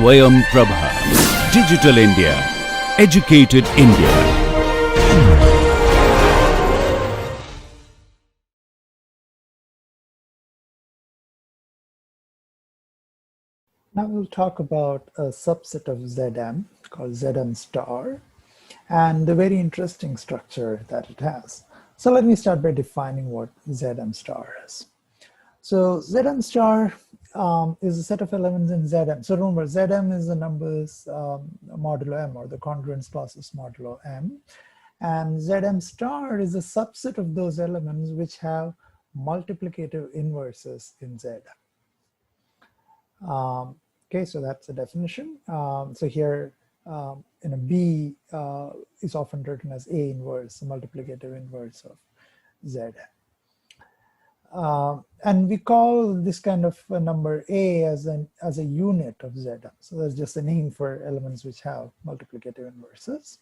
Swayam Prabha. Digital India. Educated India. Now we'll talk about a subset of Zm called Zm star and the very interesting structure that it has. So let me start by defining what Zm star is. So Zm star is a set of elements in Zm. So remember, Zm is the numbers modulo m, or the congruence classes modulo m. And Zm star is a subset of those elements which have multiplicative inverses in Zm. Okay, so that's the definition. So here, B is often written as A inverse, the multiplicative inverse of Z. And we call this kind of a number A as a unit of Zm. So that's just a name for elements which have multiplicative inverses.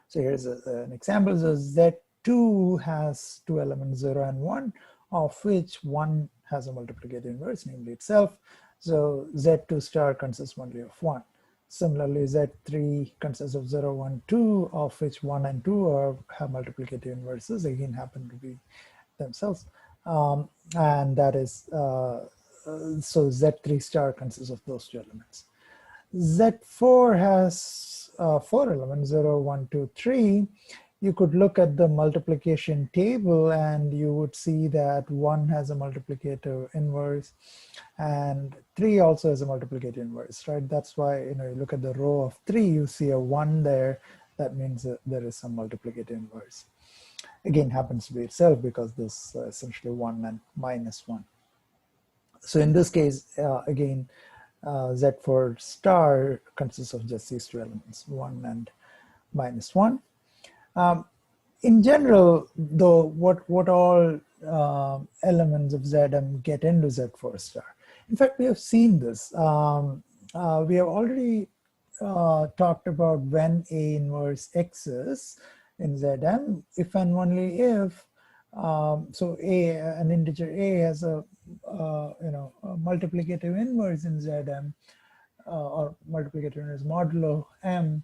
So here's an example. So Z2 has two elements, 0 and 1, of which one has a multiplicative inverse, namely itself. So Z2 star consists only of 1. Similarly, Z3 consists of 0, 1, 2, of which 1 and 2 have multiplicative inverses, again happen to be themselves. And that is, so Z3 star consists of those two elements. Z4 has 4 elements, 0, 1, 2, 3. You could look at the multiplication table and you would see that 1 has a multiplicative inverse and 3 also has a multiplicative inverse, right? That's why, you look at the row of 3, you see a 1 there. That means that there is some multiplicative inverse. Again, happens to be itself because this essentially 1 and minus 1. So in this case, again, Z4 star consists of just these two elements, 1 and minus 1. In general, though, what all elements of Zm get into Z4 star? In fact, we have seen this. We have already talked about when A inverse exists in Zm, if and only if so an integer A has a multiplicative inverse in Zm, or multiplicative inverse modulo m,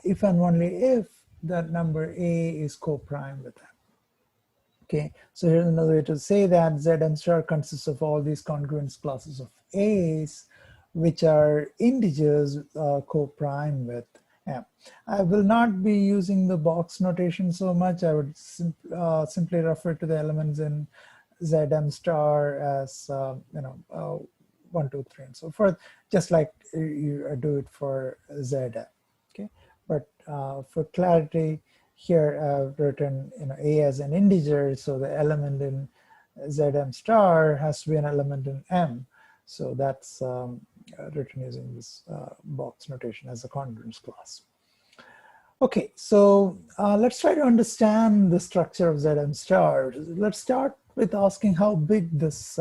if and only if that number A is co-prime with M. Okay, so here's another way to say that Zm star consists of all these congruence classes of A's, which are integers co-prime with M. I will not be using the box notation so much. I would simply refer to the elements in Zm star as 1, 2, 3, and so forth, just like you do it for Zm. Okay, but for clarity, here I've written A as an integer, so the element in Zm star has to be an element in M. So that's written using this box notation as a congruence class. Okay, so let's try to understand the structure of Zm star. Let's start with asking how big this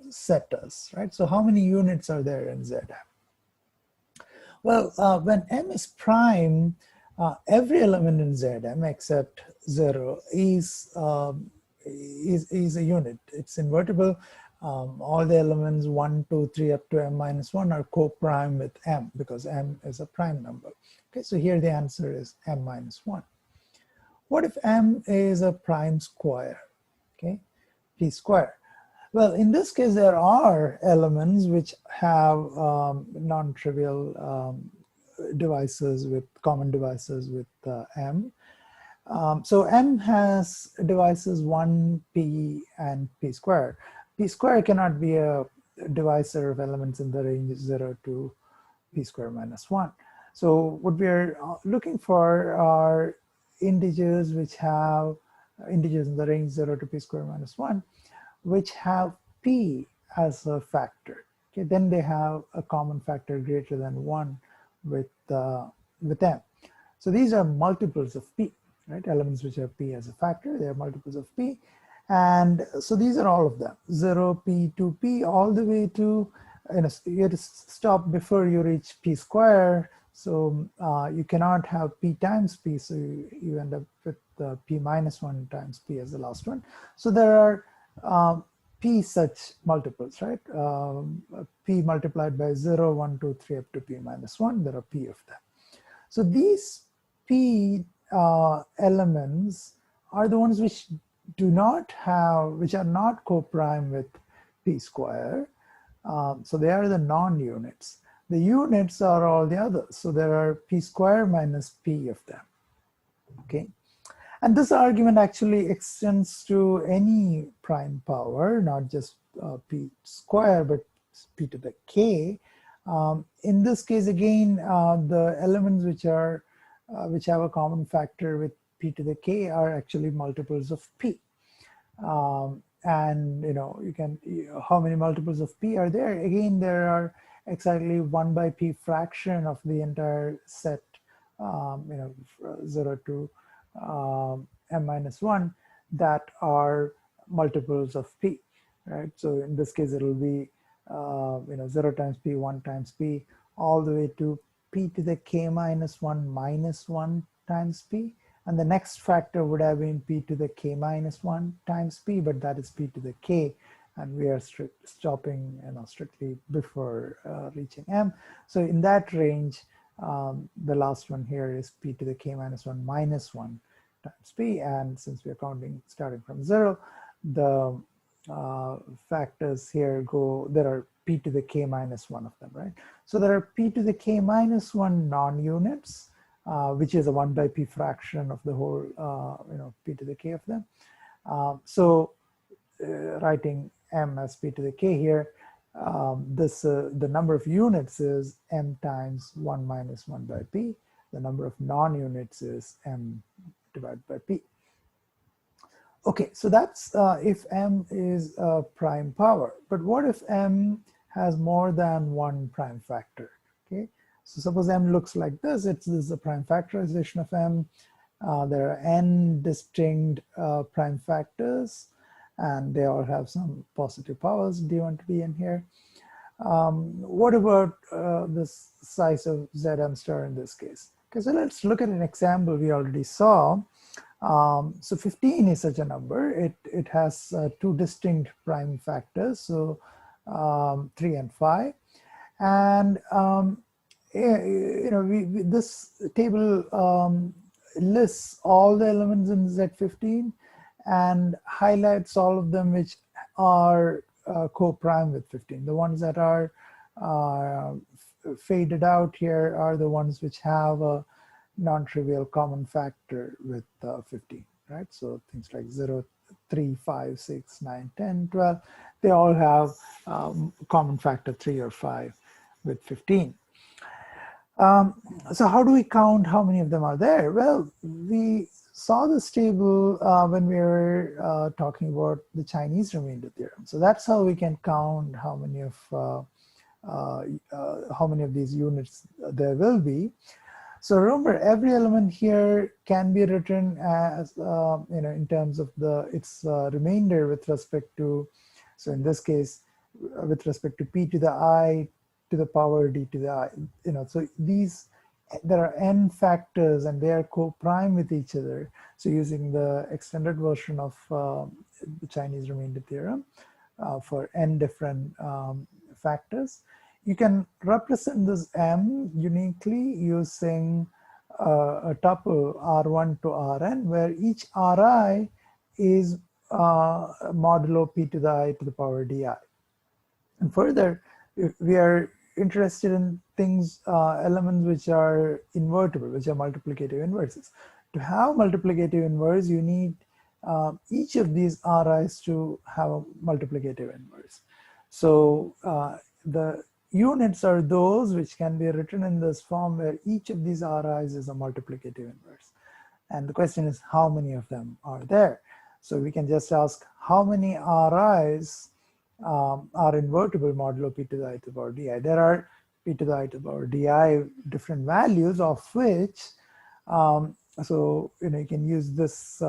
set is, right? So how many units are there in Zm? Well, when M is prime, every element in Zm except 0 is a unit. It's invertible. All the elements 1, 2, 3 up to m minus 1 are co-prime with M because M is a prime number. Okay, so here the answer is m minus 1. What if M is a prime square? Okay, p square. Well, in this case, there are elements which have non-trivial devices with common devices with M. So M has devices 1, p, and p square. P square cannot be a divisor of elements in the range 0 to p square minus 1. So what we are looking for are integers which have integers in the range 0 to p square minus 1, which have p as a factor. Okay, then they have a common factor greater than 1 with M. So these are multiples of p, right? Elements which have p as a factor, they are multiples of p. And so these are all of them, 0, p, 2p, all the way to, you have to stop before you reach p square. So you cannot have p times p, so you end up with p minus 1 times p as the last one. So there are p such multiples, right? P multiplied by 0, 1, 2, 3 up to p minus 1, there are p of them. So these p elements are the ones which do not have, which are not co-prime with p square. So they are the non-units. The units are all the others. So there are p square minus p of them. Okay. And this argument actually extends to any prime power, not just p square, but p to the k. In this case, again, the elements which are which have a common factor with p to the k are actually multiples of p. And you can, how many multiples of p are there? Again, there are exactly 1 by p fraction of the entire set, 0 to m minus 1, that are multiples of p, right? So in this case, it will be 0 times p, 1 times p, all the way to p to the k minus 1 minus 1 times p. And the next factor would have been p to the k minus 1 times p, but that is p to the k. And we are stopping strictly before reaching m. So in that range, the last one here is p to the k minus 1 minus 1 times p. And since we are counting starting from 0, the factors here go, there are p to the k minus 1 of them, right? So there are p to the k minus 1 non-units, which is a 1 by p fraction of the whole, p to the k of them. So writing m as p to the k here, the number of units is m times 1 minus 1 by p. The number of non-units is m divided by p. Okay, so that's if m is a prime power. But what if m has more than one prime factor? Okay, so suppose m looks like this. This is a prime factorization of m. There are n distinct prime factors, and they all have some positive powers d1 to dn here. What about the size of Zm star in this case? Okay, so let's look at an example we already saw. So 15 is such a number. It has two distinct prime factors, so 3 and 5. And this table lists all the elements in Z15 and highlights all of them which are co-prime with 15. The ones that are faded out here are the ones which have a non-trivial common factor with 15, right? So things like 0, 3, 5, 6, 9, 10, 12, they all have common factor 3 or 5 with 15. So how do we count how many of them are there? Well, we saw this table when we were talking about the Chinese remainder theorem. So that's how we can count how many of these units there will be. So remember, every element here can be written as in terms of its remainder with respect to, so in this case, with respect to p to the I to the power d to the I. So there are n factors and they are co-prime with each other. So using the extended version of the Chinese remainder theorem for n different factors, you can represent this m uniquely using a tuple R1 to Rn, where each Ri is modulo p to the I to the power di. And further, if we are interested in things, elements which are invertible, which are multiplicative inverses. To have multiplicative inverse, you need each of these Ri's to have a multiplicative inverse. So the units are those which can be written in this form where each of these Ri's is a multiplicative inverse. And the question is, how many of them are there? So we can just ask how many Ri's are invertible modulo p to the I to the power di. There are p to the I to the power di different values, of which, so you can use this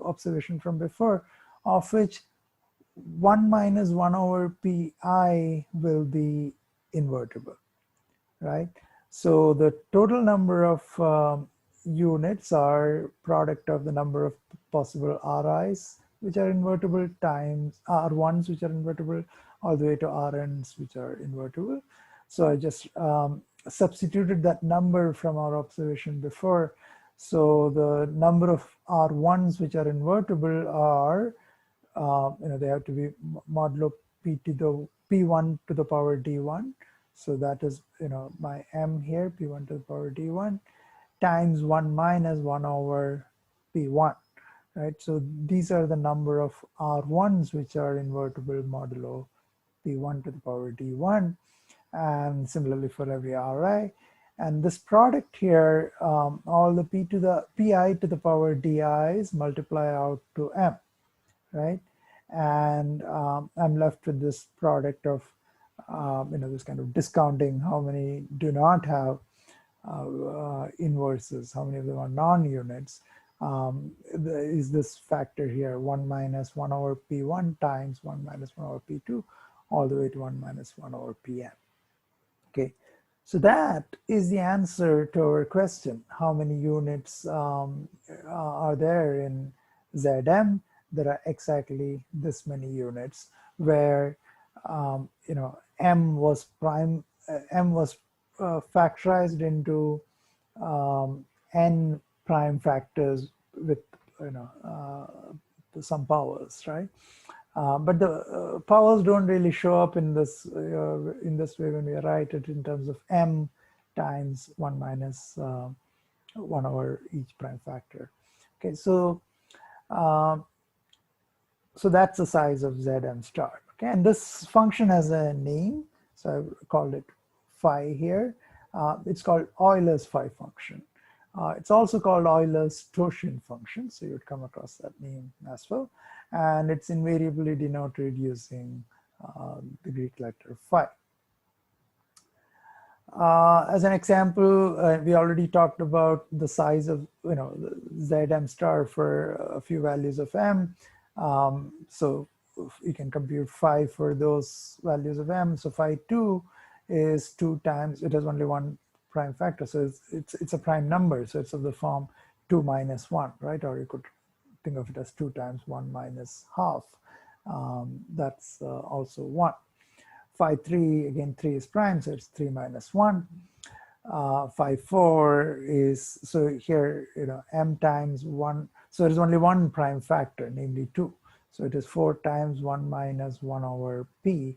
observation from before, of which 1 minus 1 over pi will be invertible, right? So the total number of units are product of the number of possible Ri's which are invertible times R1s which are invertible all the way to Rn's which are invertible. So I just substituted that number from our observation before. So the number of R1s which are invertible are, they have to be modulo P to the P1 to the power D1. So that is, my M here, P1 to the power D1 times 1 minus 1 over P1, right? So these are the number of R1s which are invertible modulo P1 to the power D1, and similarly for every Ri. And this product here, all the Pi to the power Di's multiply out to M, right? And I'm left with this product of, this kind of discounting how many do not have inverses, how many of them are non-units, is this factor here, 1 minus 1 over P1 times 1 minus 1 over P2, all the way to 1 minus 1 over Pn. Okay, so that is the answer to our question, how many units are there in Zm? There are exactly this many units, where M was factorized into n prime factors with some powers, right? But the powers don't really show up in this way when we write it in terms of M times 1 minus 1 over each prime factor. Okay, so that's the size of Zm star. Okay, and this function has a name, so I called it phi here. It's called Euler's phi function. It's also called Euler's torsion function, so you would come across that name as well. And it's invariably denoted using the Greek letter phi. As an example, we already talked about the size of Zm star for a few values of M. So you can compute phi for those values of M. So phi 2 is 2 times, it has only one prime factor, so it's a prime number, so it's of the form 2 minus 1, right? Or you could think of it as 2 times 1 minus half. That's also 1. Phi 3, again 3 is prime, so it's 3 minus 1. Phi 4 is, so here M times 1, so there's only one prime factor, namely 2. So it is 4 times 1 minus 1 over P,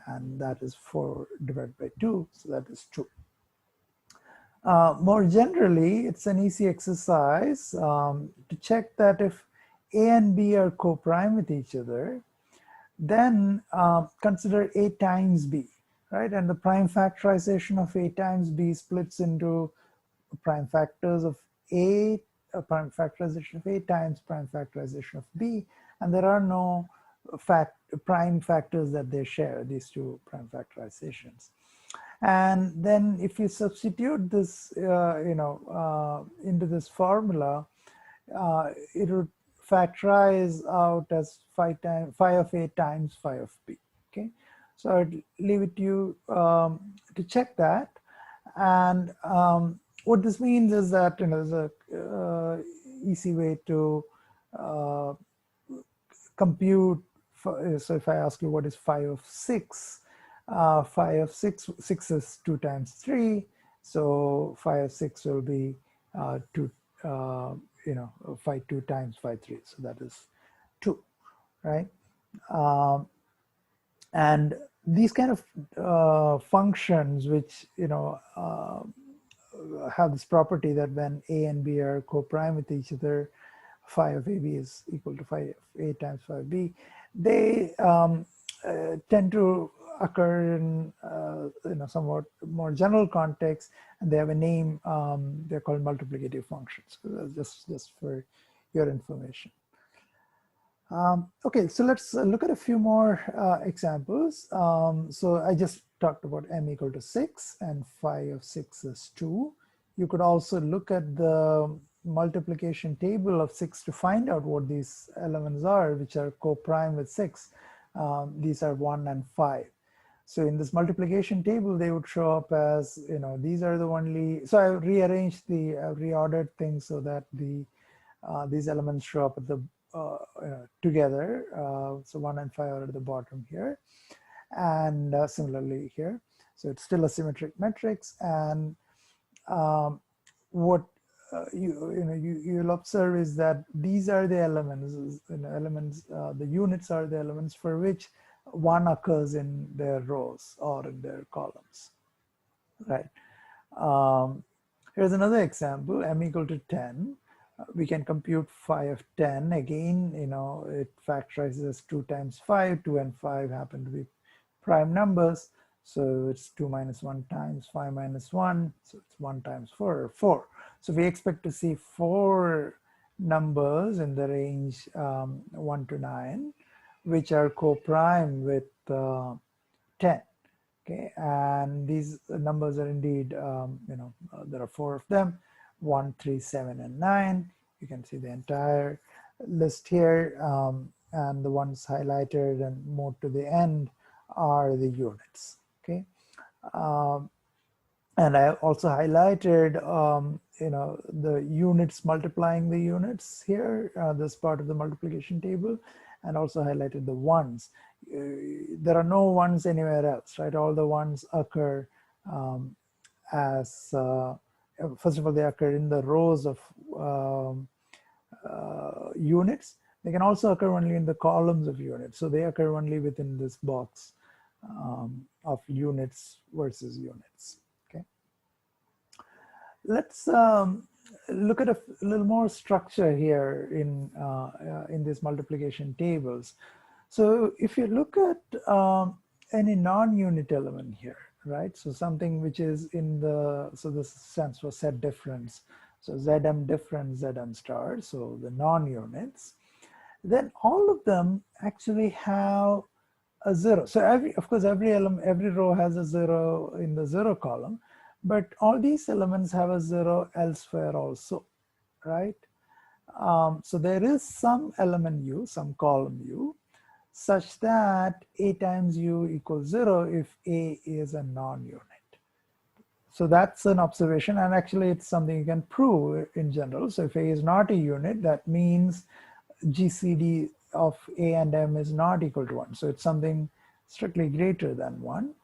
and that is 4 divided by 2, so that is 2. More generally, it's an easy exercise to check that if A and B are co-prime with each other, then consider A times B, right? And the prime factorization of A times B splits into prime factors of A, prime factorization of A times prime factorization of B, and there are no prime factors that they share, these two prime factorizations. And then if you substitute this, into this formula, it would factorize out as phi of A times phi of B. Okay, so I'd leave it to you to check that. And what this means is that there's a easy way to compute. So if I ask you what is phi of 6, phi of 6 is 2 times 3, so phi of 6 will be 2, phi 2 times phi 3, so that is 2, right? And these kind of functions which have this property that when A and B are co-prime with each other, phi of AB is equal to phi of A times phi of B, they tend to occur in somewhat more general context, and they have a name. They're called multiplicative functions. Just for your information. Okay, so let's look at a few more examples. So I just talked about M equal to 6 and phi of 6 is 2. You could also look at the multiplication table of 6 to find out what these elements are, which are co-prime with 6. These are 1 and 5. So in this multiplication table, they would show up as, these are the only, so I rearranged reordered things so that these elements show up at the together. So 1 and 5 are at the bottom here, and similarly here. So it's still a symmetric matrix, and what you'll observe is that these are the elements, the units are the elements for which 1 occurs in their rows or in their columns, right? Here's another example, m equal to 10. We can compute phi of 10. Again, it factorizes as 2 times 5. 2 and 5 happen to be prime numbers. So it's 2 minus 1 times 5 minus 1. So it's 1 times 4, or 4. So we expect to see 4 numbers in the range 1 to 9, which are co-prime with 10. Okay, and these numbers are indeed, there are 4 of them, 1, 3, 7, and 9. You can see the entire list here, and the ones highlighted and more to the end are the units. Okay, and I also highlighted, the units multiplying the units here, this part of the multiplication table, and also highlighted the ones. There are no ones anywhere else, right? All the ones occur as, first of all, they occur in the rows of units. They can also occur only in the columns of units. So they occur only within this box of units versus units. Okay. Let's look at a little more structure here in these multiplication tables. So if you look at any non-unit element here, right? So something which is in the, so this stands for set difference. So Zm difference, Zm star, so the non-units, then all of them actually have a 0. So of course, every element, every row has a 0 in the 0 column, but all these elements have a 0 elsewhere also, right? So there is some element u, some column u, such that a times u equals 0 if a is a non-unit. So that's an observation, and actually it's something you can prove in general. So if a is not a unit, that means GCD of a and m is not equal to 1. So it's something strictly greater than 1.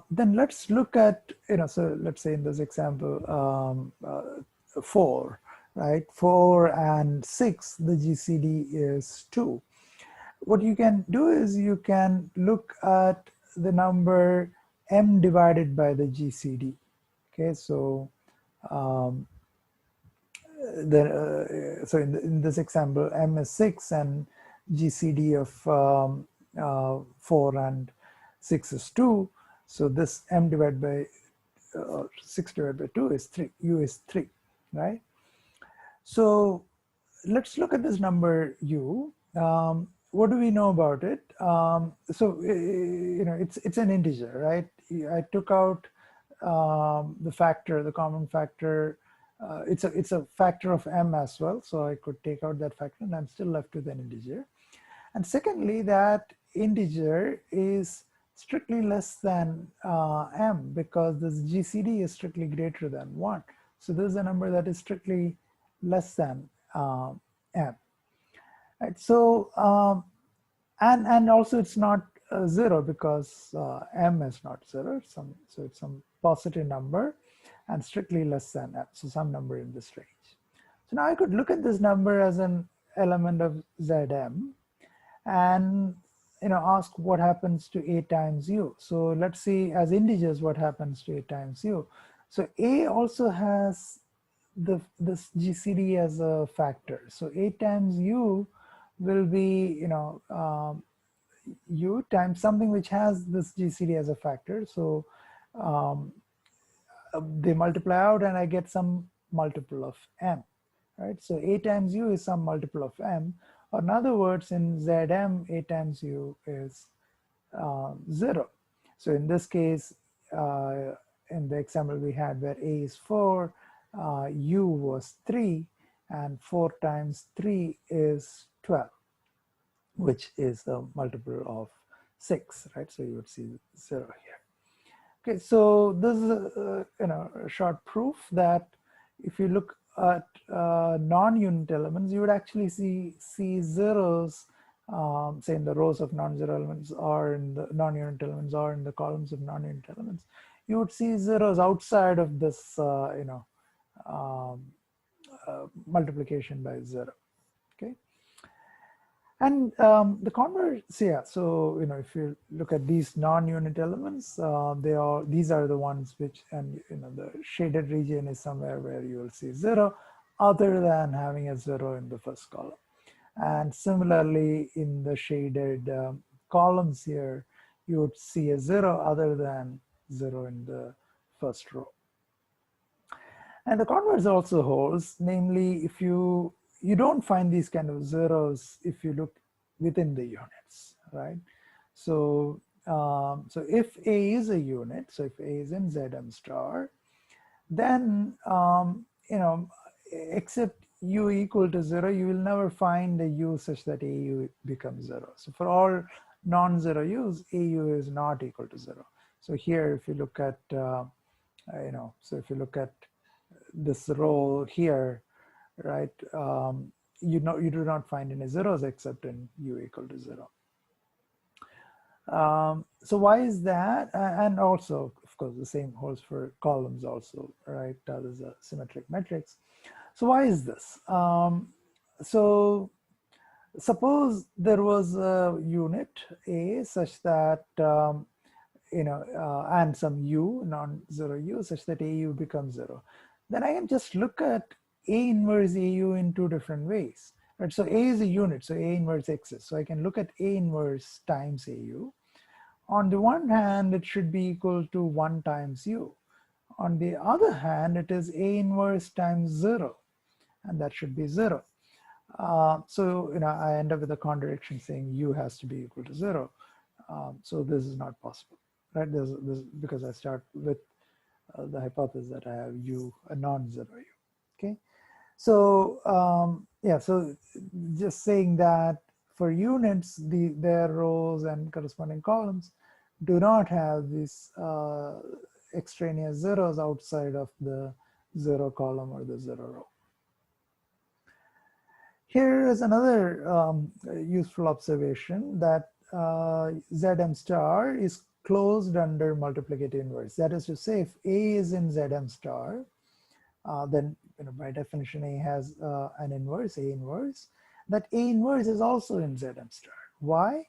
Then let's look at, so let's say in this example, 4, right? 4 and 6, the GCD is 2. What you can do is you can look at the number m divided by the GCD. Okay, so so in this example, m is 6 and GCD of 4 and 6 is 2. So this m divided by 6 divided by 2 is 3. U is 3, right? So let's look at this number u. What do we know about it? It's an integer, right? I took out the factor, the common factor. It's a factor of m as well, so I could take out that factor and I'm still left with an integer. And secondly, that integer is strictly less than m, because this GCD is strictly greater than 1. So this is a number that is strictly less than m. Right, so and also it's not 0 because m is not 0. So it's some positive number and strictly less than m. So some number in this range. So now I could look at this number as an element of Zm and ask what happens to a times u. So let's see as integers what happens to a times u. So a also has this GCD as a factor. So a times u will be u times something which has this GCD as a factor. So they multiply out and I get some multiple of m, right? So a times u is some multiple of m. Or in other words, in Zm, a times u is 0. So in this case, in the example we had where a is 4, u was 3, and 4 times 3 is 12, which is a multiple of 6, right? So you would see 0 here. Okay, so this is a short proof that if you look at non-unit elements, you would actually see zeros, say in the rows of non-zero elements or in the non-unit elements or in the columns of non-unit elements. You would see zeros outside of this, multiplication by zero. Okay. And the converse, so if you look at these non-unit elements, these are the ones which, and the shaded region is somewhere where you will see zero, other than having a zero in the first column. And similarly, in the shaded columns here, you would see a zero other than zero in the first row. And the converse also holds, namely, if you don't find these kind of zeros if you look within the units, right? So, so if A is a unit, so if A is in Zm star, then, except U equal to zero, you will never find a U such that AU becomes zero. So for all non-zero U's, AU is not equal to zero. So here, if you look at, so if you look at this row here, right, you do not find any zeros except in U equal to zero. So why is that? And also, of course, the same holds for columns also, right? There's a symmetric matrix. So why is this? So suppose there was a unit A such that, and some U, non-zero U, such that AU becomes zero. Then I can just look at A inverse AU in two different ways. Right? So A is a unit, so A inverse exists. So I can look at A inverse times AU. On the one hand, it should be equal to 1 times U. On the other hand, it is A inverse times 0, and that should be 0. So I end up with a contradiction saying U has to be equal to 0. So this is not possible, right? This because I start with the hypothesis that I have U, a non-zero U. Okay, so so just saying that for units, their rows and corresponding columns do not have these extraneous zeros outside of the zero column or the zero row. Here is another useful observation that Zm star is closed under multiplicative inverse. That is to say, if A is in Zm star, then by definition A has an inverse, A inverse. That A inverse is also in Zm star. Why?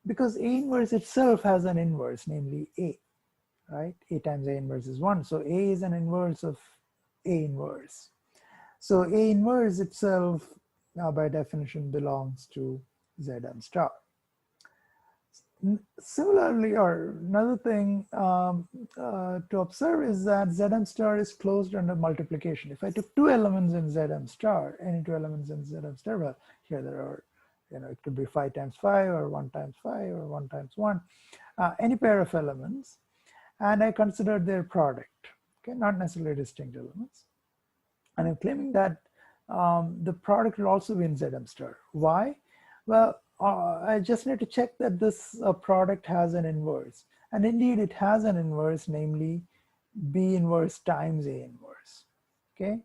Because A inverse itself has an inverse, namely A, right? A times A inverse is 1. So A is an inverse of A inverse. So A inverse itself, by definition, belongs to Zm star. Similarly, or another thing to observe is that Zm star is closed under multiplication. If I took two elements in Zm star, any two elements in Zm star, well, here there are, it could be 5 times 5 or 1 times 5 or 1 times 1, any pair of elements, and I considered their product, okay, not necessarily distinct elements. And I'm claiming that the product will also be in Zm star. Why? Well, I just need to check that this product has an inverse. And indeed it has an inverse, namely B inverse times A inverse, okay?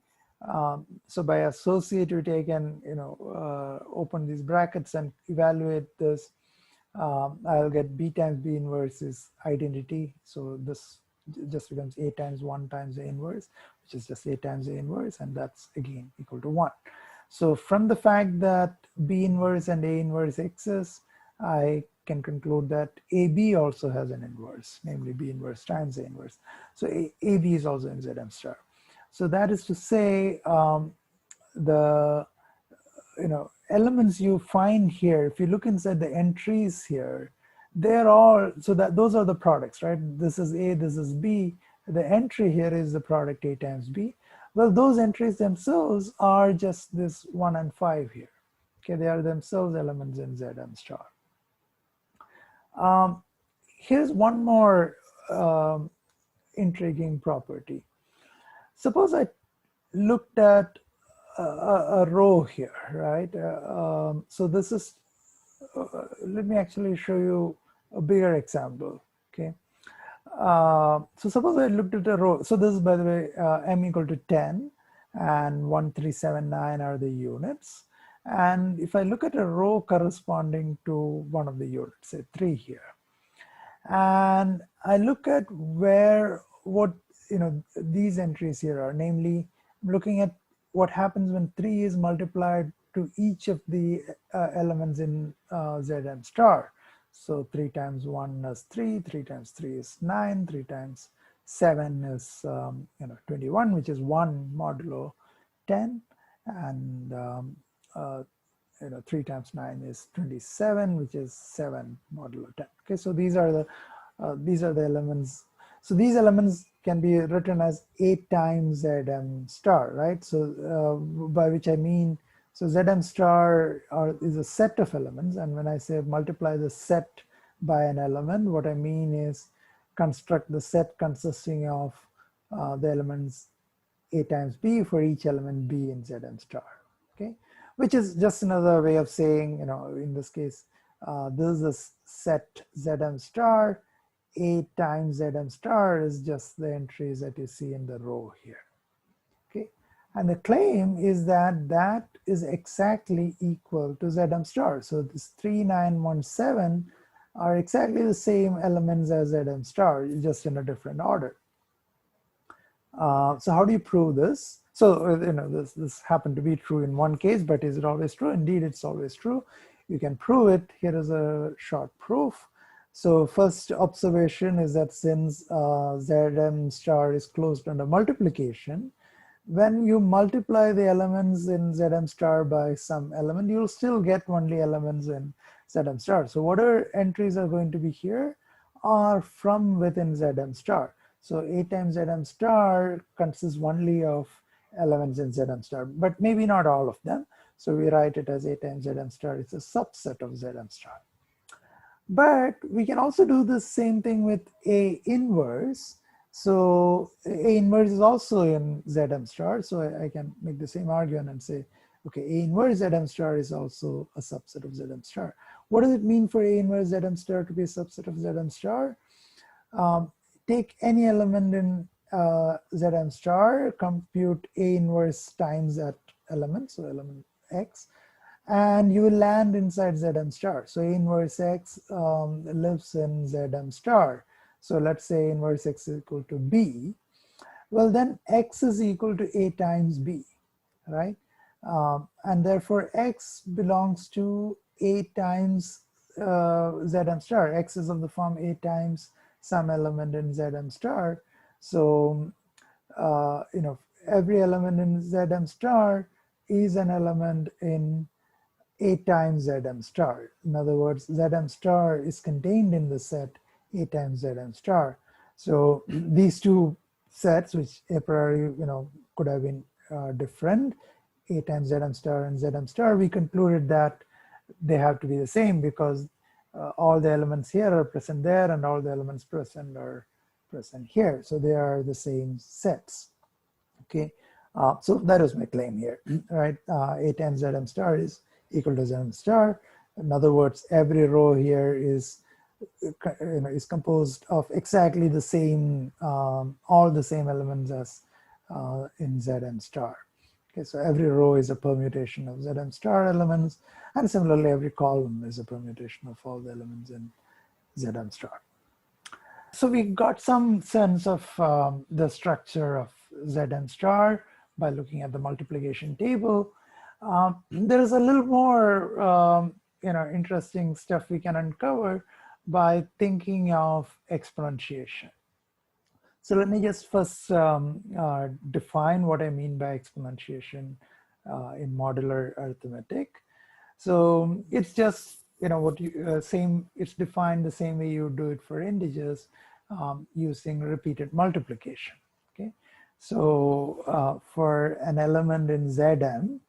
So by associativity, I can, open these brackets and evaluate this. I'll get B times B inverse is identity. So this just becomes A times 1 times A inverse, which is just A times A inverse, and that's again equal to 1. So from the fact that B inverse and A inverse exist, I can conclude that AB also has an inverse, namely B inverse times A inverse. So AB is also in Zm star. So that is to say, the elements you find here, if you look inside the entries here, they're all, so that those are the products, right? This is A, this is B. The entry here is the product A times B. Well, those entries themselves are just this 1 and 5 here. Okay, they are themselves elements in Zm star. Here's one more intriguing property. Suppose I looked at a row here, right? So this is, let me actually show you a bigger example, okay? So suppose I looked at a row. So this is, by the way, m equal to 10. and 1379 are the units. And if I look at a row corresponding to one of the units, say 3 here, and I look at what these entries here are, namely looking at what happens when 3 is multiplied to each of the elements in Zm star. So 3 times 1 is 3, 3 times 3 is 9, 3 times 7 is 21, which is 1 modulo 10, and 3 times 9 is 27, which is 7 modulo 10. Okay, so these are the elements. So these elements can be written as 8 times Zm star, right? So by which I mean, so Zm star is a set of elements, and when I say multiply the set by an element, what I mean is construct the set consisting of the elements A times B for each element B in Zm star, okay? Which is just another way of saying, in this case, this is a set Zm star. 8 times Zm star is just the entries that you see in the row here, okay? And the claim is that that is exactly equal to Zm star. So this 3917 are exactly the same elements as Zm star, just in a different order. So how do you prove this? So this happened to be true in one case, but is it always true? Indeed, it's always true. You can prove it. Here is a short proof. So first observation is that since Zm star is closed under multiplication, when you multiply the elements in Zm star by some element, you'll still get only elements in Zm star. So whatever entries are going to be here are from within Zm star. So 8 times Zm star consists only of elements in Zm star, but maybe not all of them. So we write it as 8 times Zm star. It's a subset of Zm star. But we can also do the same thing with A inverse. So A inverse is also in Zm star. So I can make the same argument and say, okay, A inverse Zm star is also a subset of Zm star. What does it mean for A inverse Zm star to be a subset of Zm star? Take any element in Zm star, compute A inverse times that element, so element X, and you will land inside Zm star. So A inverse X lives in Zm star. So let's say inverse X is equal to B. Well, then X is equal to A times B, right? And therefore X belongs to A times Zm star. X is of the form A times some element in Zm star. So, every element in Zm star is an element in A times Zm star. In other words, Zm star is contained in the set A times Zm star. So these two sets, which a priori, could have been different, A times Zm star and Zm star, we concluded that they have to be the same because all the elements here are present there and all the elements present are present here. So they are the same sets, okay? So that is my claim here, right? A times Zm star is equal to Zm star. In other words, every row here is composed of exactly the same, all the same elements as in Zm star. Okay, so every row is a permutation of Zm star elements, and similarly every column is a permutation of all the elements in Zm star. So we got some sense of the structure of Zm star by looking at the multiplication table. There is a little more interesting stuff we can uncover by thinking of exponentiation. So let me just first define what I mean by exponentiation in modular arithmetic. So it's just, what you it's defined the same way you do it for integers using repeated multiplication, okay? So for an element in Zm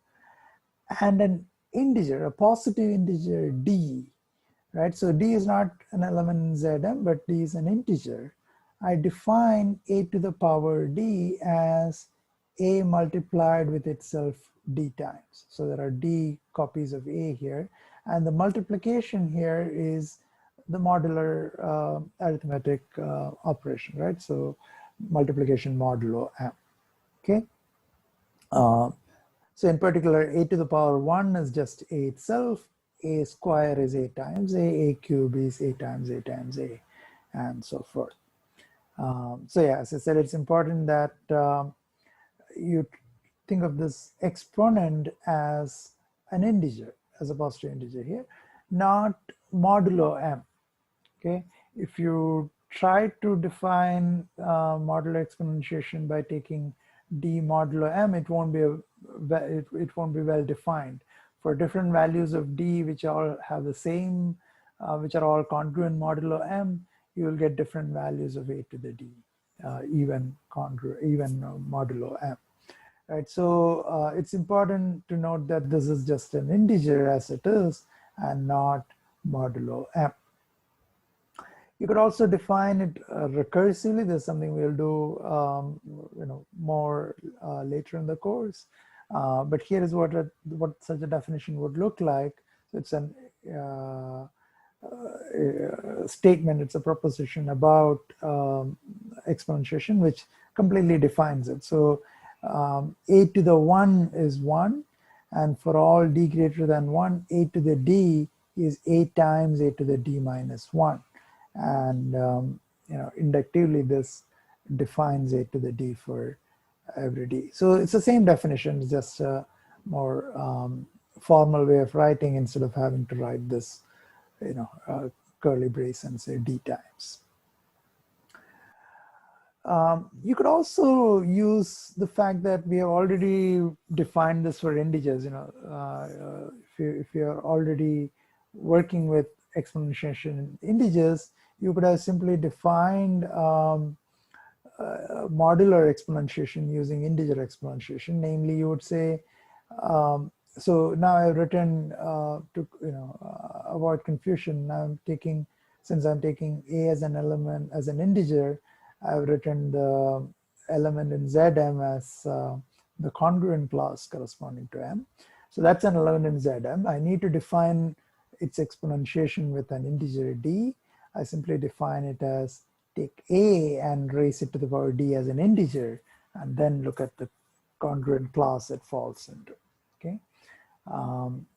and an integer, a positive integer d, right? So d is not an element in Zm, but d is an integer. I define a to the power d as a multiplied with itself d times. So there are d copies of a here, and the multiplication here is the modular arithmetic operation, right? So multiplication modulo m, okay? Uh, so in particular, a to the power 1 is just a itself, a square is a times a cube is a times a, and so forth. So yeah, as I said, it's important that you think of this exponent as an integer, as a positive integer here, not modulo m. Okay, if you try to define modular exponentiation by taking d modulo m, it won't be it won't be well defined. For different values of d, which all have the same, which are all congruent modulo m, you will get different values of a to the d, even modulo m. Right, so it's important to note that this is just an integer as it is, and not modulo m. You could also define it recursively. There's something we'll do, more later in the course. But here is what such a definition would look like. So it's an statement. It's a proposition about exponentiation, which completely defines it. So a to the 1 is 1, and for all d greater than 1, a to the d is a times a to the d minus 1. And inductively this defines a to the d for every d. So it's the same definition, it's just a more formal way of writing instead of having to write this curly brace and say d times. You could also use the fact that we have already defined this for integers. If you're already working with exponentiation in integers, you could have simply defined modular exponentiation using integer exponentiation. Namely, you would say, so now I've written to avoid confusion. Now since I'm taking a as an element, as an integer, I've written the element in Zm as the congruent class corresponding to m. So that's an element in Zm. I need to define its exponentiation with an integer d. I simply define it as take a and raise it to the power d as an integer, and then look at the congruent class it falls into. Okay,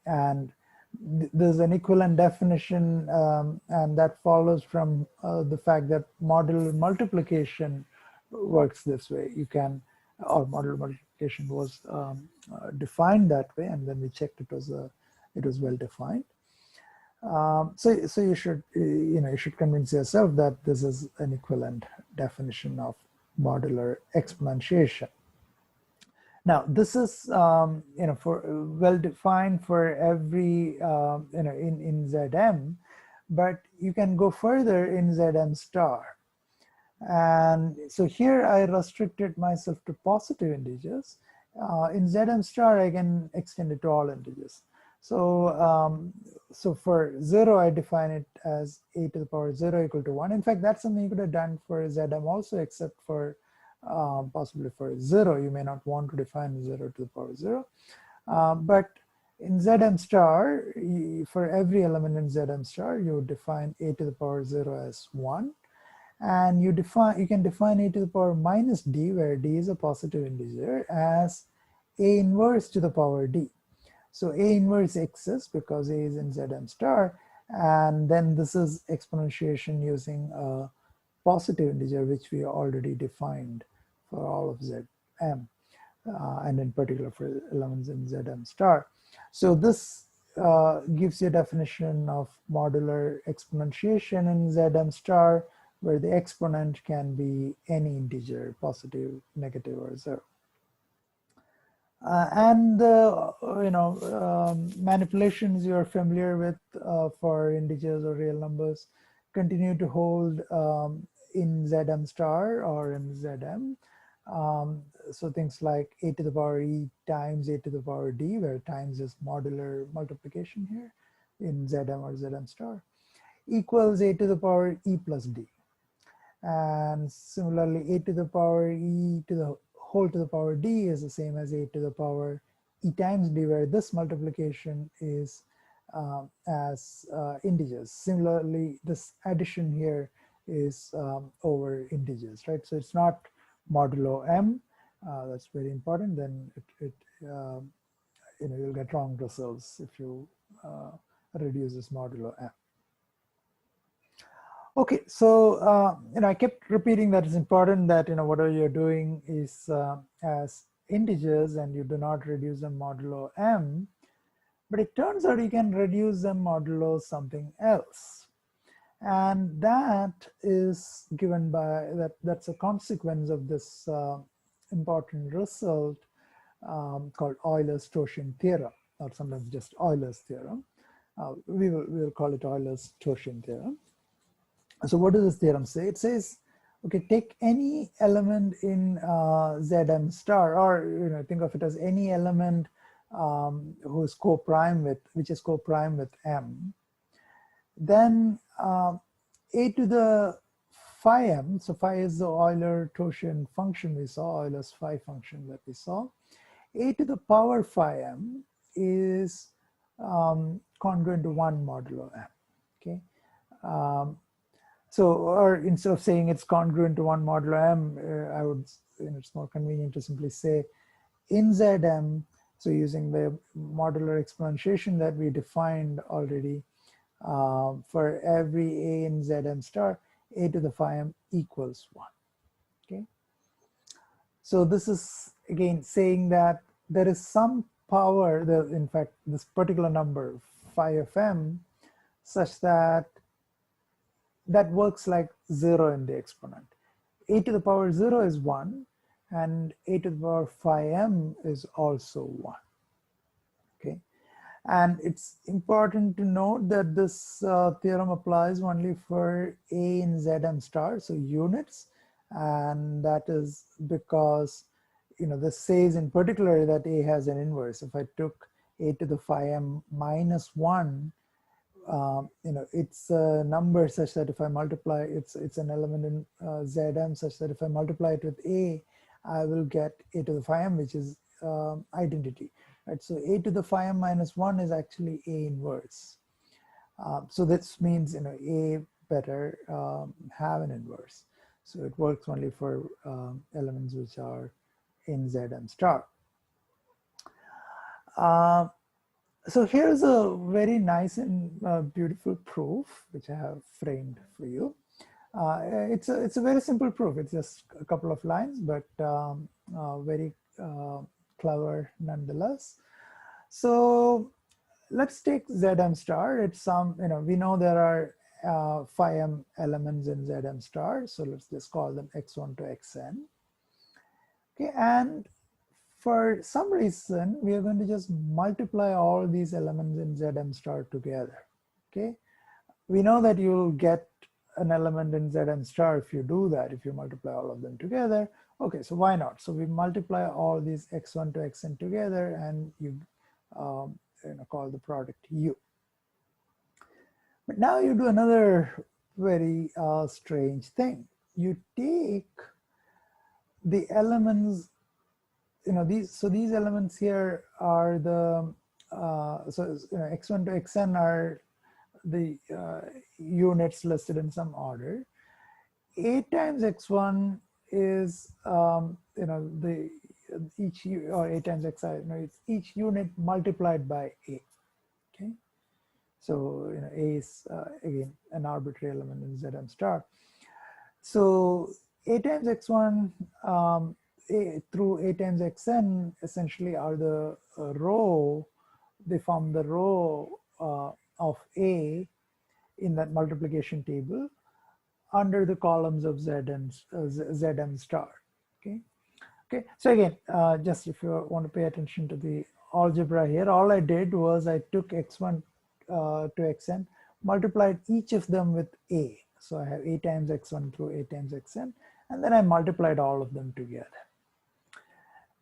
and there's an equivalent definition, and that follows from the fact that modular multiplication works this way. You can, or modular multiplication was defined that way, and then we checked it was well defined. So you should convince yourself that this is an equivalent definition of modular exponentiation. Now, this is for well defined for every in Zm, but you can go further in Zm star. And so here I restricted myself to positive integers. In Zm star, I can extend it to all integers. So so for 0, I define it as a to the power 0 equal to 1. In fact, that's something you could have done for Zm also, except for possibly for 0, you may not want to define 0 to the power 0. But in Zm star, for every element in Zm star, you define a to the power 0 as 1. And you can define a to the power minus d, where d is a positive integer, as a inverse to the power d. So a inverse exists because a is in Zm star, and then this is exponentiation using a positive integer, which we already defined for all of Zm, and in particular for elements in Zm star. So this gives you a definition of modular exponentiation in Zm star, where the exponent can be any integer, positive, negative, or 0. And manipulations you're familiar with for integers or real numbers continue to hold in Zm star or in Zm. So things like a to the power e times a to the power d, where times is modular multiplication here in Zm or Zm star, equals a to the power e plus d. And similarly, a to the power e to the whole to the power d is the same as a to the power e times d, where this multiplication is as integers. Similarly, this addition here is over integers, right? So it's not modulo m, That's very important. Then you'll get wrong results if you reduce this modulo m. Okay, so I kept repeating that it's important that whatever you're doing is as integers and you do not reduce them modulo m, but it turns out you can reduce them modulo something else, and that is given by that's a consequence of this important result called Euler's-Torsion theorem, or sometimes just Euler's theorem. We will call it Euler's-Torsion theorem. So what does this theorem say? It says, okay, take any element in Zm star, or think of it as any element who is co-prime with, which is co-prime with m. Then a to the phi m, so phi is the Euler-Torsion function we saw, Euler's phi function that we saw. A to the power phi m is congruent to 1 modulo m. Okay. So, or instead of saying it's congruent to 1 modulo m, I would, it's more convenient to simply say in Zm, so using the modular exponentiation that we defined already, for every a in Zm star, a to the phi m equals 1. Okay. So this is again saying that there is some power, in fact, this particular number, phi of m, such that works like 0 in the exponent. A to the power 0 is 1, and a to the power phi m is also 1. Okay, and it's important to note that this theorem applies only for a in Zm star, so units, and that is because this says in particular that a has an inverse. If I took a to the phi m minus 1, it's a number such that if I multiply, it's an element in Zm such that if I multiply it with a, I will get a to the phi m, which is identity, right? So a to the phi m minus 1 is actually a inverse. So this means a better have an inverse. So it works only for elements which are in Zm star. So here's a very nice and beautiful proof which I have framed for you. It's a very simple proof. It's just a couple of lines, but very clever nonetheless. So let's take Zm star. It's some, we know there are phi m elements in Zm star. So let's just call them x1 to xn. Okay, and for some reason, we are going to just multiply all these elements in Zm star together. Okay, we know that you'll get an element in Zm star if you do that, if you multiply all of them together. Okay, so why not? So we multiply all these x1 to xn together, and you call the product u. But now you do another very strange thing. You take the elements, these elements here are the x1 to xn are the units listed in some order. A times x1 is each or a times xi, it's each unit multiplied by a. Okay, so a is again an arbitrary element in Zm star. So a times x1 through a times xn essentially are the row. They form the row of a in that multiplication table under the columns of Zm star. Okay. Okay. So again, just if you want to pay attention to the algebra here, all I did was I took x1 to xn, multiplied each of them with a. So I have a times x1 through a times xn, and then I multiplied all of them together.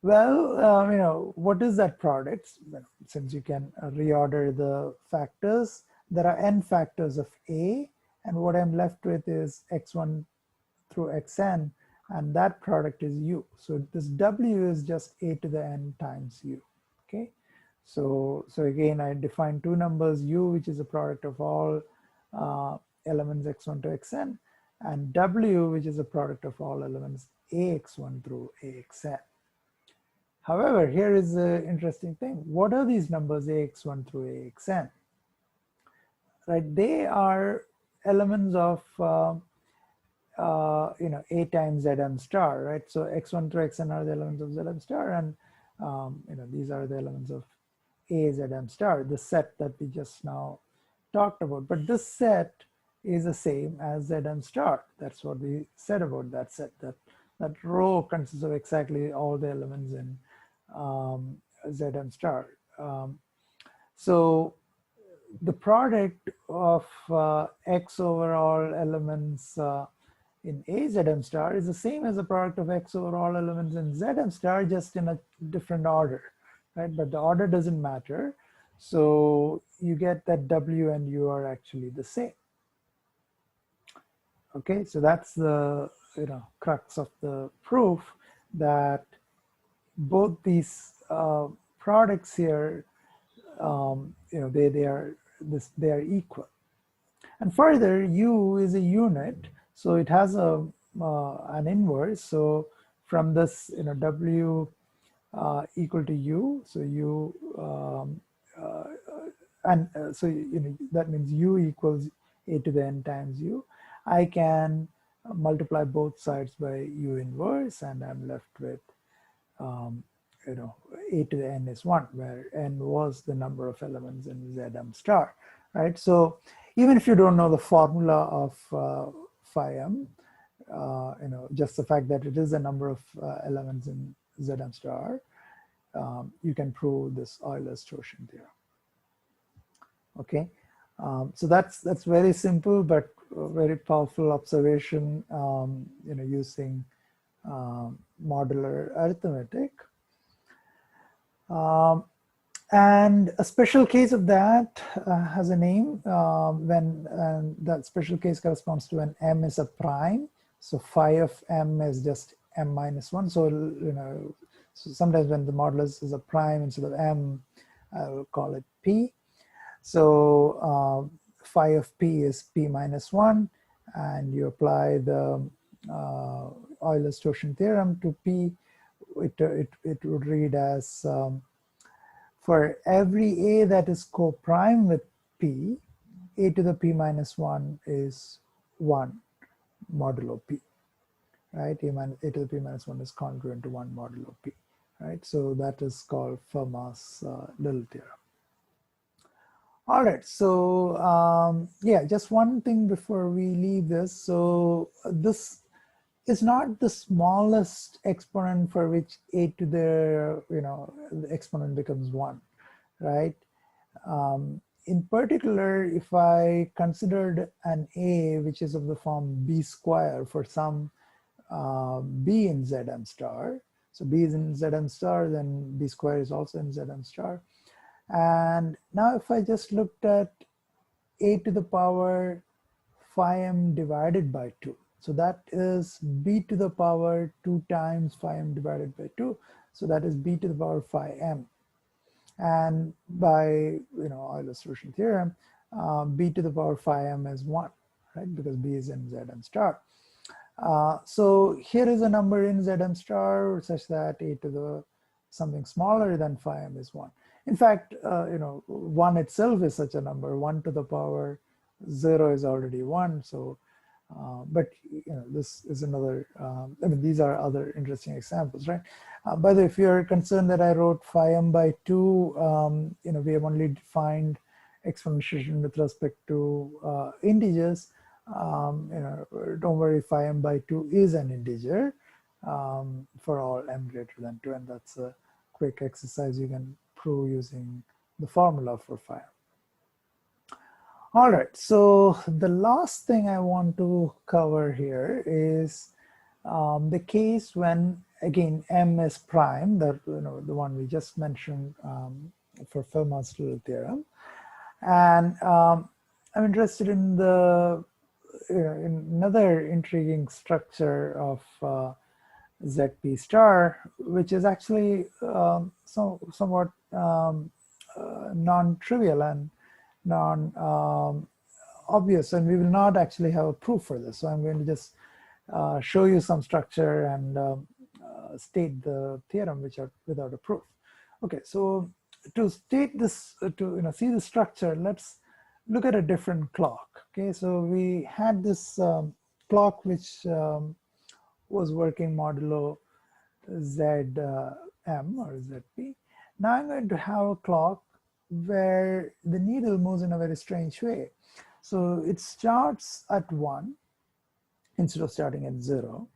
Well, what is that product? Since you can reorder the factors, there are n factors of a, and what I'm left with is x1 through xn, and that product is u. So this w is just a to the n times u. Okay, so again I define two numbers, u, which is a product of all elements x1 to xn, and w, which is a product of all elements ax1 through axn. However, here is the interesting thing. What are these numbers ax1 through axn? Right, they are elements of a times zm star, right? So x1 through xn are the elements of zm star, and these are the elements of a zm star, the set that we just now talked about. But this set is the same as zm star. That's what we said about that set. That row consists of exactly all the elements in zm star. So the product of x over all elements in a zm star is the same as the product of x over all elements in zm star, just in a different order, right? But the order doesn't matter. So you get that w and u are actually the same. Okay, so that's the crux of the proof, that both these products here, they are equal. And further, u is a unit, so it has an inverse. So from this, w equal to u, so u so that means u equals a to the n times u. I can multiply both sides by u inverse, and I'm left with a to the n is 1, where n was the number of elements in Zm star, right? So even if you don't know the formula of phi m, just the fact that it is a number of elements in Zm star, you can prove this Euler's torsion theorem. Okay, so that's very simple but very powerful observation, using modular arithmetic. And a special case of that has a name when that special case corresponds to when m is a prime. So phi of m is just m minus 1. So, so sometimes when the modulus is a prime instead of m, I will call it p. So phi of p is p minus 1, and you apply the Euler's torsion theorem to p. It would read as for every a that is co-prime with p, a to the p minus 1 is 1 modulo p, right? A to the p minus 1 is congruent to 1 modulo p, right? So that is called Fermat's little theorem. All right, so yeah, just one thing before we leave this. So this is not the smallest exponent for which a to the, the exponent becomes 1, right? In particular, if I considered an a which is of the form b square for some b in Zm star, so b is in Zm star, then b square is also in Zm star. And now if I just looked at a to the power phi m divided by 2, so that is b to the power 2 times phi m divided by 2. So that is b to the power phi m. And by Euler's torsion theorem, b to the power phi m is 1, right? Because b is in Zm star. So here is a number in Zm star such that a to the something smaller than phi m is 1. In fact, 1 itself is such a number. 1 to the power 0 is already 1. So, but this is another. I mean, these are other interesting examples, right? By the way, if you're concerned that I wrote phi m by 2, we have only defined exponentiation with respect to integers. Don't worry, phi m by 2 is an integer for all m greater than 2, and that's a quick exercise you can prove using the formula for phi m. All right, so the last thing I want to cover here is the case when, again, m is prime, the one we just mentioned for Fermat's little theorem, and I'm interested in the in another intriguing structure of ZP star, which is actually somewhat non-trivial and non-obvious, and we will not actually have a proof for this. So I'm going to just show you some structure and state the theorem without a proof. Okay, so to state this, to see the structure, let's look at a different clock. Okay, so we had this clock which was working modulo ZM or ZP. Now I'm going to have a clock where the needle moves in a very strange way. So it starts at 1 instead of starting at 0.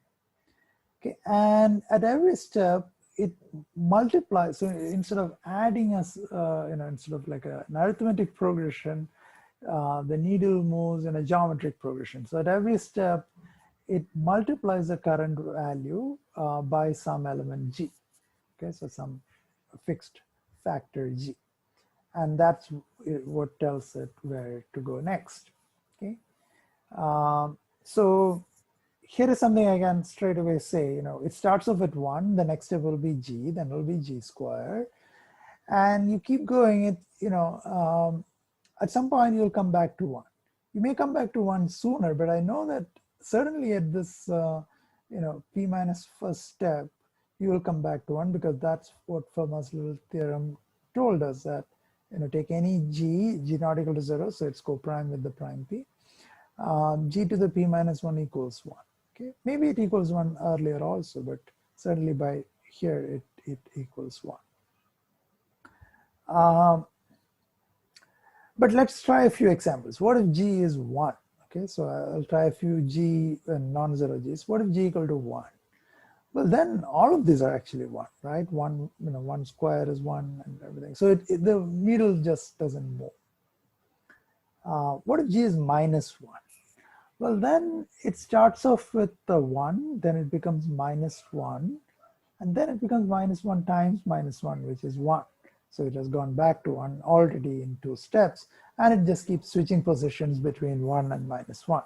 Okay, and at every step it multiplies. So instead of adding us, instead of like an arithmetic progression, the needle moves in a geometric progression. So at every step, it multiplies the current value by some element g. Okay, so some fixed factor g, and that's what tells it where to go next. Okay, so here is something I can straight away say. It starts off at 1, the next step will be g, then it will be g squared, and you keep going. At some point you'll come back to 1. You may come back to 1 sooner, but I know that certainly at this p minus first step you will come back to 1, because that's what Fermat's little theorem told us, that take any g not equal to 0, so it's co-prime with the prime p, g to the p minus 1 equals 1. Okay, maybe it equals 1 earlier also, but certainly by here it equals 1. But let's try a few examples. What if g is 1? Okay, so I'll try a few g non-zero g's. What if g equal to 1? Well, then all of these are actually 1, right? 1, 1 square is 1 and everything. So the needle just doesn't move. What if g is minus 1? Well, then it starts off with the 1, then it becomes minus 1, and then it becomes minus 1 times minus 1, which is 1. So it has gone back to 1 already in 2 steps, and it just keeps switching positions between 1 and minus 1.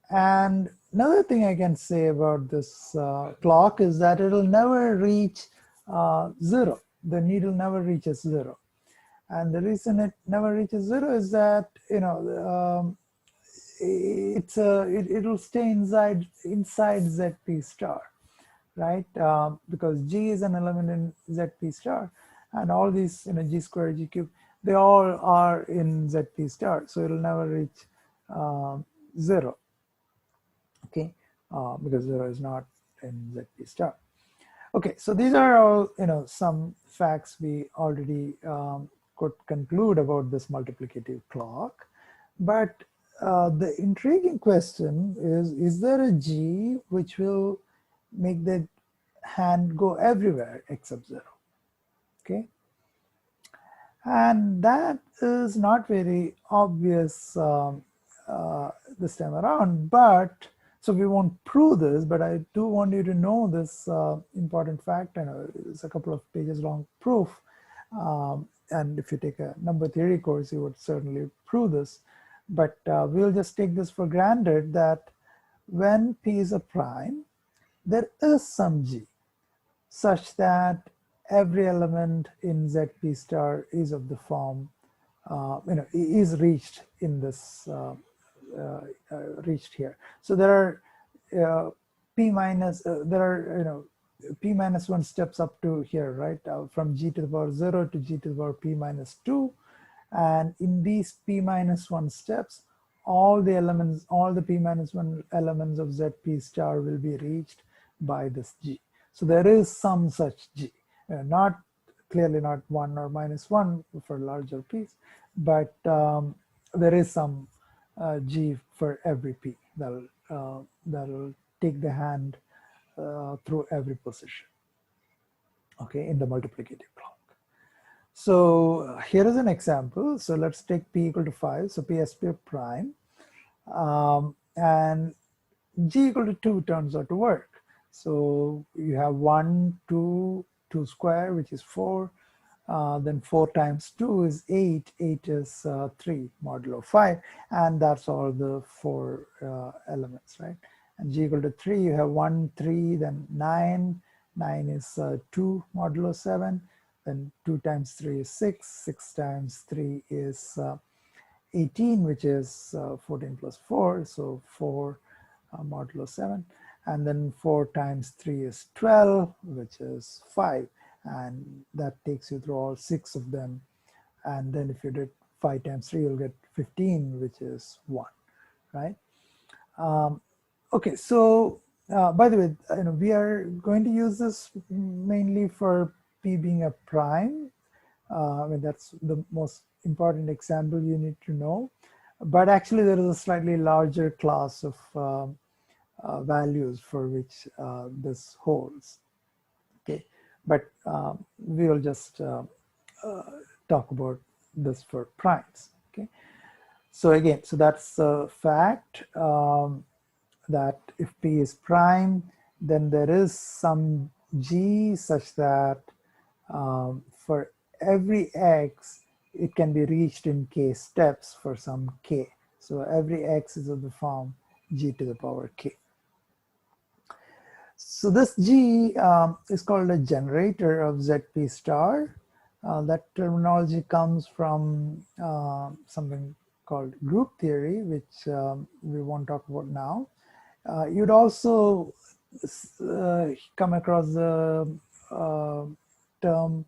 And another thing I can say about this clock is that it'll never reach 0. The needle never reaches 0. And the reason it never reaches 0 is that, it'll stay inside ZP star, right? Because G is an element in ZP star, and all these, G squared, G cubed, they all are in ZP star. So it'll never reach 0. Okay, because 0 is not in ZP star. Okay, so these are all, some facts we already could conclude about this multiplicative clock. But the intriguing question is there a G which will make the hand go everywhere except 0? Okay, and that is not very obvious this time around, but so we won't prove this, but I do want you to know this important fact. I know it's a couple of pages long proof, and if you take a number theory course, you would certainly prove this. But we'll just take this for granted that when P is a prime, there is some G such that every element in ZP star is of the form, is reached in this, reached here. So there are P minus, P minus 1 steps up to here, right? From G to the power 0 to G to the power P minus 2. And in these P minus 1 steps, all the elements, all the P minus 1 elements of ZP star will be reached by this G. So there is some such G, not clearly not 1 or minus 1 for larger P's, but there is some G for every P that'll take the hand through every position, okay, in the multiplicative clock. So here is an example. So let's take P equal to 5. So PSP prime, and G equal to 2 turns out to work. So you have 1, 2, 2 square, which is 4. Then 4 times 2 is 8. 8 is 3 modulo 5. And that's all the 4 elements, right? And G equal to 3, you have 1, 3, then 9. 9 is 2 modulo 7. Then 2 times 3 is 6. 6 times 3 is 18, which is 14 plus 4. So 4 modulo 7. and then 4 times 3 is 12, which is 5, and that takes you through all 6 of them. And then if you did 5 times 3, you'll get 15, which is 1, right? Okay, so by the way, we are going to use this mainly for P being a prime. I mean, that's the most important example you need to know. But actually, there is a slightly larger class of values for which this holds. Okay, but we will just talk about this for primes. Okay, so again, so that's the fact that if P is prime, then there is some G such that for every X, it can be reached in K steps for some K. So every X is of the form G to the power K. So this G is called a generator of ZP star. That terminology comes from something called group theory, which we won't talk about now. You'd also come across the term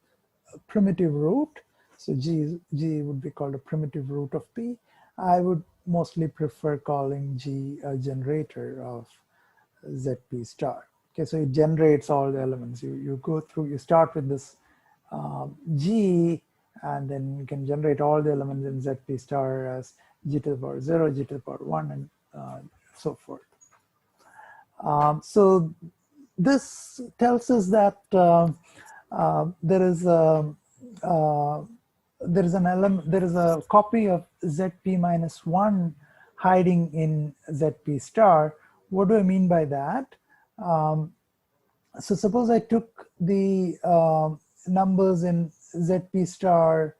primitive root. So G would be called a primitive root of P. I would mostly prefer calling G a generator of ZP star. Okay, so it generates all the elements. You go through, you start with this G, and then you can generate all the elements in ZP star as G to the power 0, G to the power 1, and so forth. So this tells us that there is an element, there is a copy of ZP minus 1 hiding in ZP star. What do I mean by that? So suppose I took the numbers in ZP star,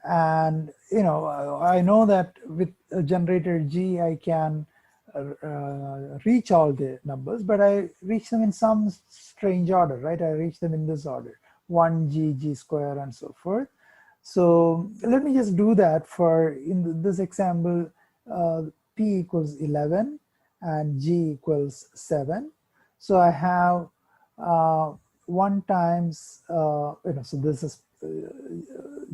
and I know that with a generator G I can reach all the numbers, but I reach them in some strange order, right? I reach them in this order: 1G, G square, and so forth. So let me just do that for, in this example, P equals 11 and G equals 7. So I have 1 times, so this is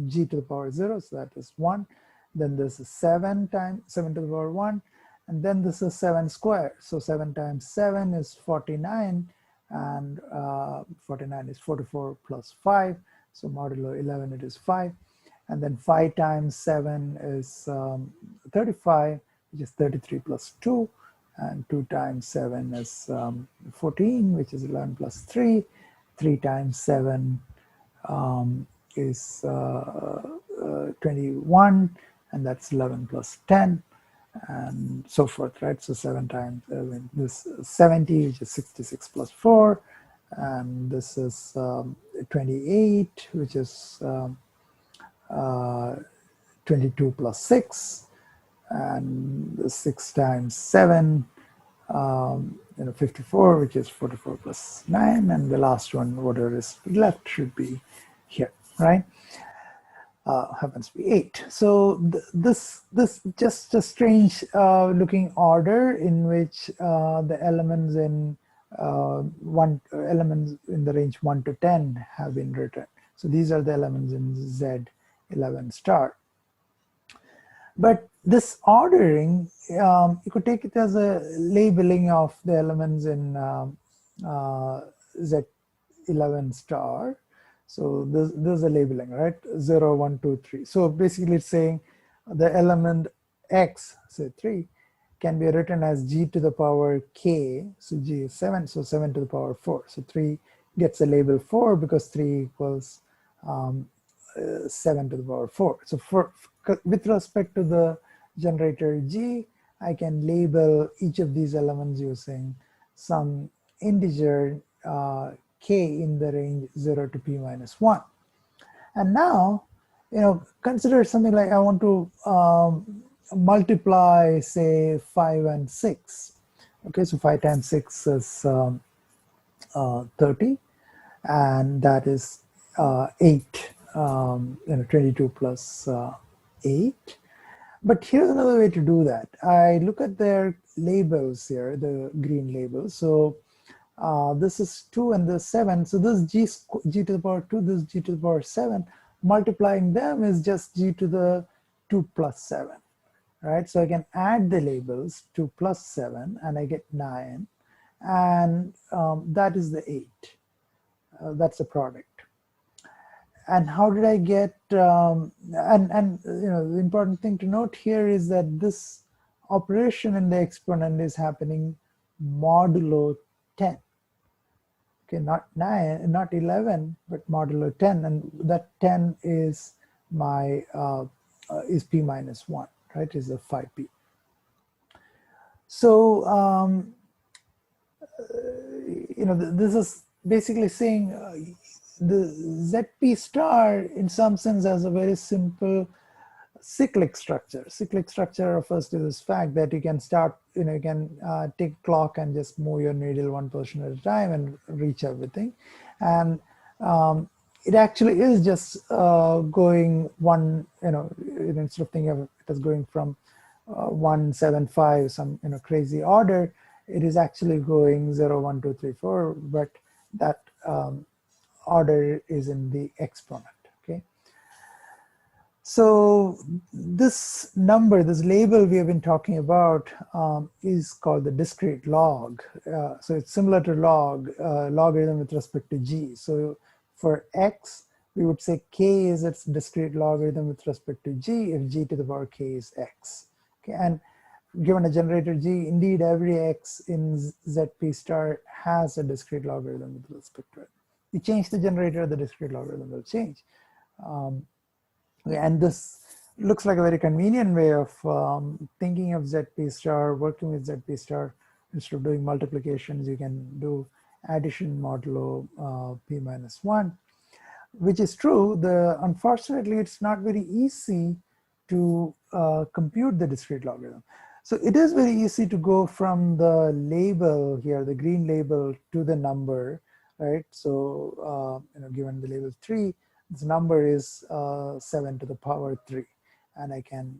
G to the power 0, so that is 1. Then this is 7 times 7 to the power 1. And then this is 7 squared. So 7 times 7 is 49, and 49 is 44 plus 5. So modulo 11, it is 5. And then 5 times 7 is 35, which is 33 plus 2. And 2 times 7 is 14, which is 11 plus 3. 3 times 7 is 21, and that's 11 plus 10. And so forth, right? So 7 times this 70, which is 66 plus 4, and this is 28, which is 22 plus 6, and 6 times 7, 54, which is 44 plus 9, and the last one, whatever is left, should be here, right? Happens to be 8. So this just a strange looking order in which the elements in elements in the range 1 to 10 have been written. So these are the elements in Z11 star. But this ordering, you could take it as a labeling of the elements in Z11 star. So there's a labeling, right? 0, 1, 2, 3. So basically it's saying the element X, say 3, can be written as G to the power K. So G is 7, so 7 to the power 4. So 3 gets a label 4 because 3 equals 7 to the power 4. So with respect to the generator G, I can label each of these elements using some integer K in the range 0 to P minus 1. And now, consider something like I want to multiply, say, 5 and 6. Okay, so 5 times 6 is 30, and that is 8, 22 plus 8. But here's another way to do that. I look at their labels here, the green labels. So this is 2 and this 7. So this g to the power 2, this g to the power 7. Multiplying them is just g to the 2 plus 7. Right? So I can add the labels 2 plus 7 and I get 9. And that is the 8. That's the product. And how did I get, and you know, the important thing to note here is that this operation in the exponent is happening modulo 10. Okay, not 9, not 11, but modulo 10, and that 10 is my, is p minus 1, right, is the phi p. So, you know, this is basically saying the ZP star in some sense has a very simple cyclic structure. Cyclic structure refers to this fact that you can start, you know, you can take clock and just move your needle one position at a time and reach everything. And it actually is just going one, you know, instead of thinking of it as going from 1, 7, 5, some, you know, crazy order, it is actually going 0, 1, 2, 3, 4, but that order is in the exponent. Okay. So this number, this label we have been talking about is called the discrete log. So it's similar to logarithm with respect to g. So for x, we would say k is its discrete logarithm with respect to g if g to the power k is x. Okay, and given a generator g, indeed every x in ZP star has a discrete logarithm with respect to it. You change the generator, the discrete logarithm will change. And this looks like a very convenient way of thinking of ZP star, working with ZP star. Instead of doing multiplications, you can do addition modulo p minus 1, which is true. Unfortunately, it's not very easy to compute the discrete logarithm. So it is very easy to go from the label here, the green label, to the number, right? So, you know, given the label 3, this number is 7 to the power 3. And I can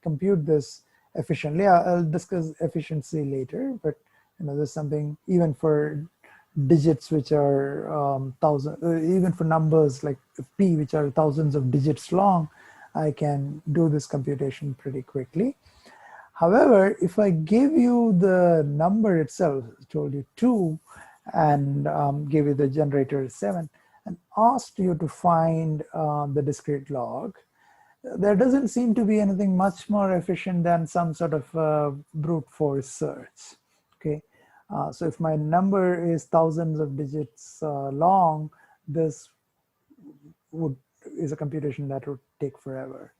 compute this efficiently. I'll discuss efficiency later, but, you know, there's something even for digits which are even for numbers like p, which are thousands of digits long, I can do this computation pretty quickly. However, if I give you the number itself, I told you 2, and give you the generator 7, and asked you to find the discrete log, there doesn't seem to be anything much more efficient than some sort of brute force search. Okay, so if my number is thousands of digits long, this is a computation that would take forever.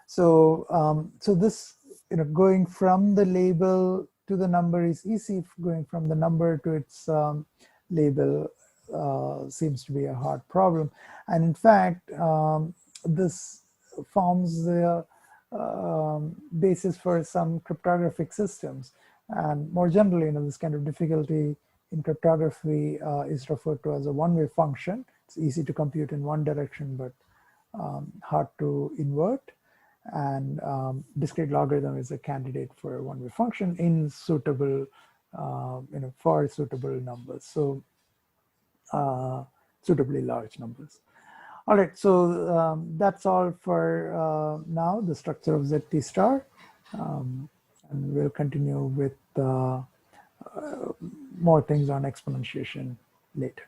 So, so this, you know, going from the label to the number is easy. Going from the number to its label seems to be a hard problem. And in fact, this forms the basis for some cryptographic systems. And more generally, you know, this kind of difficulty in cryptography is referred to as a one-way function. It's easy to compute in one direction, but hard to invert. And discrete logarithm is a candidate for a one-way function in suitable, you know, for suitable numbers. So suitably large numbers. All right, so that's all for now, the structure of ZT star. And we'll continue with more things on exponentiation later.